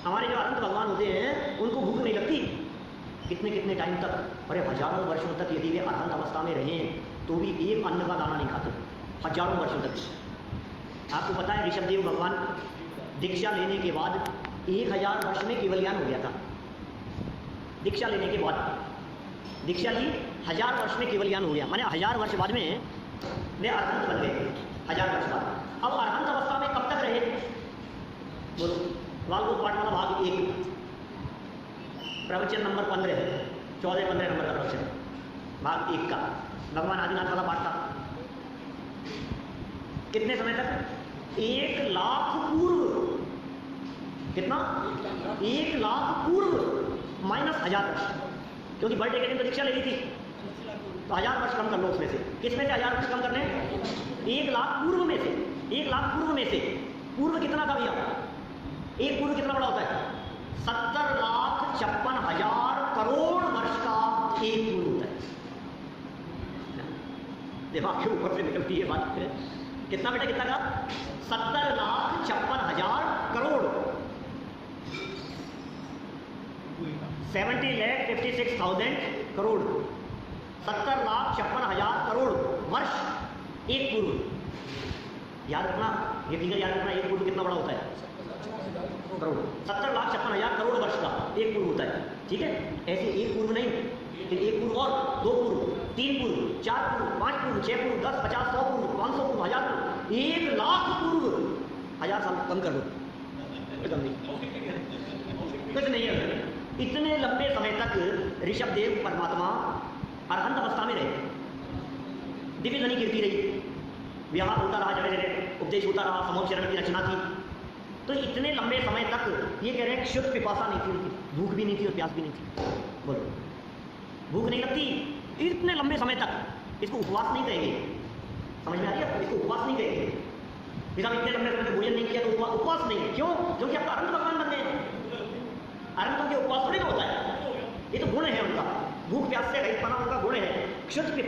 हमारे जो अनंत भगवान होते हैं उनको भूख नहीं लगती। कितने कितने टाइम तक, अरे हजारों वर्षों तक यदि वे अरहंत अवस्था में रहे तो भी एक अन्न का दाना नहीं खाते, हजारों वर्षों तक। आपको पता है ऋषभदेव भगवान दीक्षा लेने के बाद 1000 वर्ष में केवलयान हो गया था। दीक्षा लेने के बाद दीक्षा ली, 1000 वर्ष में केवलयान हो गया, माने 1000 वर्ष बाद में वे अरहंत बन गए। 1000 वर्ष बाद अब अरहंत अवस्था में कब तक रहे? बोलो। वाल्मीकि पाठमाला भाग 1 प्रवचन नंबर 15, 14-15 नंबर का प्रवचन भाग 1 का भगवान आदिनाथ वाला पाठ था। कितने समय तक? 1 लाख पूर्व। कितना? 1 लाख पूर्व माइनस 1000 वर्ष, क्योंकि बर्थडे के दिन तो दीक्षा ले ली थी, तो 1000 वर्ष कम कर लो उसमें से। किसमें से 1000 वर्ष कम करने? 1 लाख पूर्व में से। 1 लाख पूर्व में से पूर्व कितना था भैया? एक पूर्व कितना बड़ा होता है? 70,56,000 करोड़ वर्ष का एक पूर्व होता है। दिमाग के ऊपर से निकलती है बात। कितना बेटा, कितना का? 70,56,000 करोड़। 70,56,000 करोड़। 70,56,000 करोड़ वर्ष एक पूर्व। याद रखना, ये फिगर याद रखना, एक पूर्व कितना बड़ा होता है? करोड़। 70,56,000 करोड़ वर्ष का एक पूर्व होता है, ठीक है। ऐसे एक पूर्व नहीं, फिर एक पूर्व और 2 पूर्व, 3 पूर्व, 4 पूर्व, 5 पूर्व, 6 पूर्व, 10, 50, 100 पूर्व, 500 पूर्व, 1000 पूर्व, 1 लाख पूर्व। 1000 साल कम कर दो, कुछ नहीं है। इतने लंबे समय तक ऋषभदेव परमात्मा अरहंत अवस्था में रहे, दिव्य ध्वनि गिरती रही, व्यवहार होता रहा, जगह जगह उपदेश होता रहा, समूह शरण की रचना थी। तो इतने लंबे समय तक ये कह रहे हैं शुद्ध पिपासा नहीं थी उनकी, भूख भी नहीं थी और प्यास भी नहीं थी। बोलो, भूख नहीं लगती इतने लंबे समय तक। इसको उपवास नहीं कहेंगे, समझ में आ रही है? इसको उपवास नहीं कहेंगे। फिर हम इतने लंबे समय तक भोजन नहीं किया तो उपवास नहीं है। क्यों? क्योंकि अब अरहंत भगवान बन गए हैं। अरहंतों के उपवास थोड़ी ना होता है, ये तो गुण है उनका। भूख प्यास से रहित पना उनका गुण है। शुद्ध